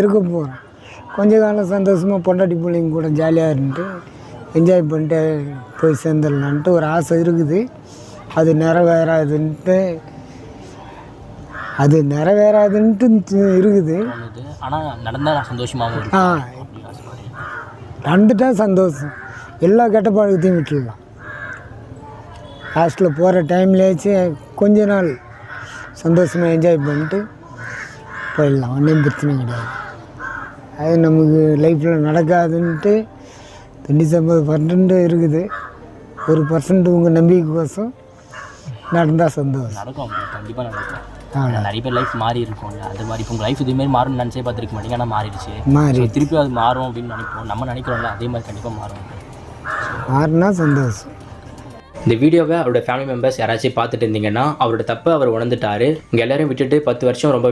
இருக்க போகிறோம். கொஞ்ச காலம் சந்தோஷமாக பொண்டாட்டி பிள்ளைங்க கூட ஜாலியாக இருந்துட்டு என்ஜாய் பண்ணிட்டு போய் சேர்ந்துடலான்ட்டு ஒரு ஆசை இருக்குது. அது நிறைவேறாதுன்ட்டு இருக்குது. ஆனால் நடந்தால் சந்தோஷமாகவும் இருக்கும். நடந்துட்டா சந்தோஷம். எல்லா கெட்ட பழக்கத்தையும் விட்டுடலாம். ஹாஸ்டலில் போகிற டைம்லேயாச்சும் கொஞ்ச நாள் சந்தோஷமாக என்ஜாய் பண்ணிட்டு போயிடலாம். ஒன்றும் பிரச்சனை கிடையாது. அது நமக்கு லைஃப்பில் நடக்காதுன்ட்டு 99% இருக்குது. 1% உங்கள் நம்பிக்கைக்கோசம் நடந்தால் சந்தோஷம். நடக்கும், கண்டிப்பாக நடக்கும். நிறைய பேர் லைஃப் மாறி இருக்கும்ல, அது மாதிரி இப்போ உங்கள் லைஃப் இதுமாரி மாறும்னு நினச்சே பார்த்துருக்க மாட்டீங்க. ஆனால் மாறிடுச்சு. திருப்பி அது மாறும் அப்படின்னு நினைப்போம். நம்ம நினைக்கிறோம்ல, அதே மாதிரி கண்டிப்பாக மாறினா சந்தோஷம். இந்த வீடியோவை அவரோட ஃபேமிலி மெம்பர்ஸ் யாராச்சும் பார்த்துட்டு இருந்தீங்கன்னா அவரோட தப்பை அவர் உணர்ந்துட்டாரு. இங்கே எல்லோரும் விட்டுட்டு 10 வருஷம் ரொம்ப